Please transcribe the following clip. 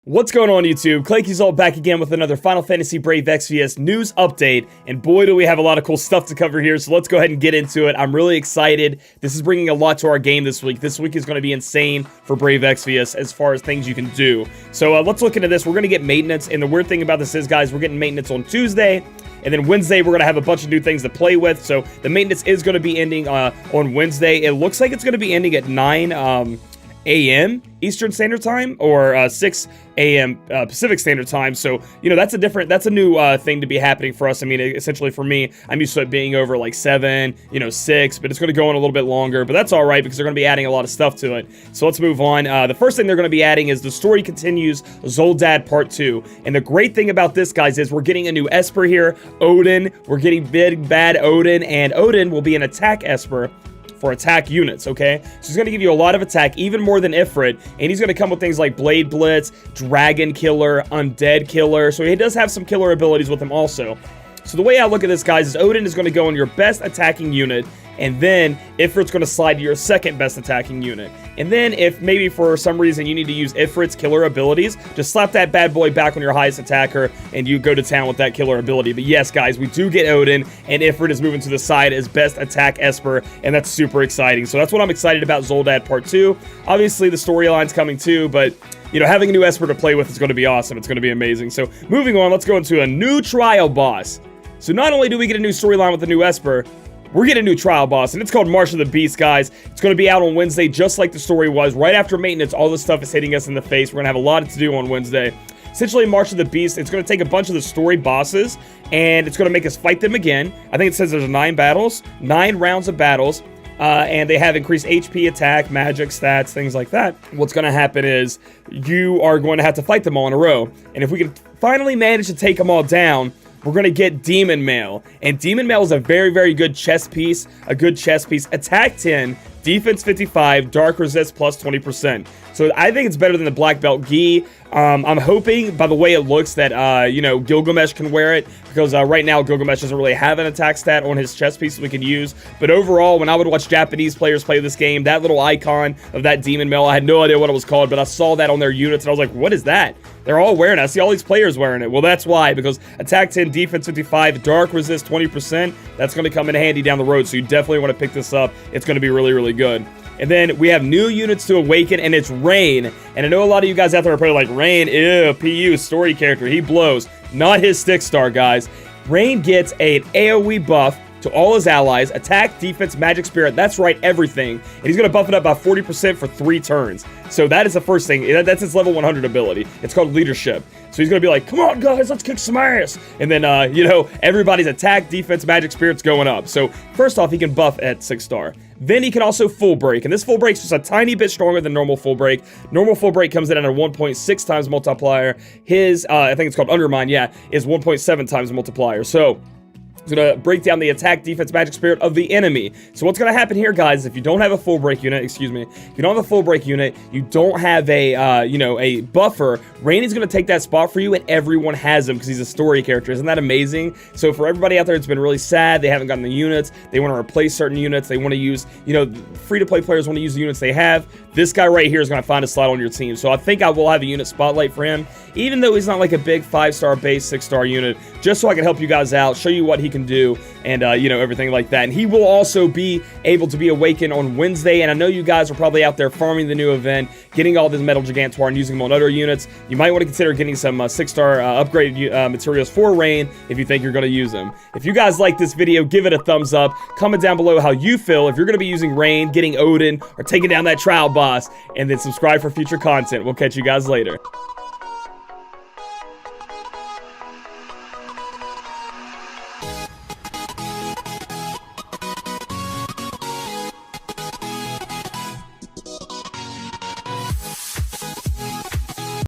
What's going on, YouTube? Claykeys all back again with another Final Fantasy Brave Exvius news update, and boy do we have a lot of cool stuff to cover here, so let's go ahead and get into it. I'm really excited. This is bringing a lot to our game this week. This week is going to be insane for Brave Exvius as far as things you can do. So let's look into this. We're going to get maintenance, and the weird thing about this is, guys, we're getting maintenance on Tuesday, and then Wednesday, we're going to have a bunch of new things to play with. So the maintenance is going to be ending on Wednesday. It looks like it's going to be ending at 9 a.m. Eastern Standard Time, or 6 a.m. Pacific Standard Time. So, you know, that's a new thing to be happening for us. I mean, essentially for me, I'm used to it being over like 7, 6, but it's going to go on a little bit longer, but that's all right because they're going to be adding a lot of stuff to it. So let's move on. The first thing they're going to be adding is the story continues, Zoldad Part 2. And the great thing about this, guys, is we're getting a new Esper here, Odin. We're getting big, bad Odin, and Odin will be an attack Esper for attack units, okay? So he's going to give you a lot of attack, even more than Ifrit, and he's going to come with things like Blade Blitz, Dragon Killer, Undead Killer, so he does have some killer abilities with him also. So the way I look at this, guys, is Odin is going to go on your best attacking unit, and then Ifrit's going to slide to your second best attacking unit. And then if maybe for some reason you need to use Ifrit's killer abilities, just slap that bad boy back on your highest attacker and you go to town with that killer ability. But yes, guys, we do get Odin, and Ifrit is moving to the side as best attack Esper, and that's super exciting. So that's what I'm excited about Zoldad Part 2. Obviously, the storyline's coming too, but having a new Esper to play with is going to be awesome. It's going to be amazing. So moving on, let's go into a new trial boss. So not only do we get a new storyline with the new Esper, we're getting a new trial boss, and it's called March of the Beast, guys. It's going to be out on Wednesday, just like the story was. Right after maintenance, all this stuff is hitting us in the face. We're going to have a lot to do on Wednesday. Essentially, March of the Beast, it's going to take a bunch of the story bosses, and it's going to make us fight them again. I think it says there's 9 battles, 9 rounds of battles, and they have increased HP, attack, magic, stats, things like that. What's going to happen is you are going to have to fight them all in a row, and if we can finally manage to take them all down, we're going to get Demon Mail. And Demon Mail is a very, very good chess piece. A good chess piece. Attack 10, defense 55, dark resist plus 20%. So I think it's better than the Black Belt Gi. I'm hoping, by the way it looks, that, Gilgamesh can wear it. Because right now, Gilgamesh doesn't really have an attack stat on his chess piece that we can use. But overall, when I would watch Japanese players play this game, that little icon of that Demon Mail, I had no idea what it was called, but I saw that on their units, and I was like, what is that? They're all wearing it. I see all these players wearing it. Well, that's why, because attack 10, defense 55, dark resist 20%, that's going to come in handy down the road, so you definitely want to pick this up. It's going to be really, really good. And then we have new units to awaken, and it's Rain. And I know a lot of you guys out there are probably like, Rain, ew, PU, story character, he blows. Not his stick star, guys. Rain gets an AoE buff to all his allies, attack, defense, magic, spirit, that's right, everything. And he's going to buff it up by 40% for 3 turns. So that is the first thing. That's his level 100 ability. It's called Leadership. So he's going to be like, come on, guys, let's kick some ass. And then, everybody's attack, defense, magic, spirit's going up. So first off, he can buff at 6 star. Then he can also full break, and this full break's just a tiny bit stronger than normal full break. Normal full break comes in at a 1.6 times multiplier. His, I think it's called Undermine, yeah, is 1.7 times multiplier. So it's going to break down the attack, defense, magic, spirit of the enemy. So what's going to happen here, guys, if you don't have a full break unit, if you don't have a full break unit, you don't have a, a buffer, Rain is going to take that spot for you, and everyone has him because he's a story character. Isn't that amazing? So for everybody out there, it's been really sad. They haven't gotten the units. They want to replace certain units. They want to use, free-to-play players want to use the units they have. This guy right here is going to find a slot on your team. So I think I will have a unit spotlight for him, even though he's not like a big 5-star base, 6-star unit, just so I can help you guys out, show you what he can do, and everything like that. And he will also be able to be awakened on Wednesday, and I know you guys are probably out there farming the new event, getting all this Metal Gigantor and using them on other units. You might want to consider getting some 6-star upgraded materials for Rain if you think you're going to use them. If you guys like this video, give it a thumbs up. Comment down below how you feel if you're going to be using Rain, getting Odin, or taking down that trial boss, and then subscribe for future content. We'll catch you guys later.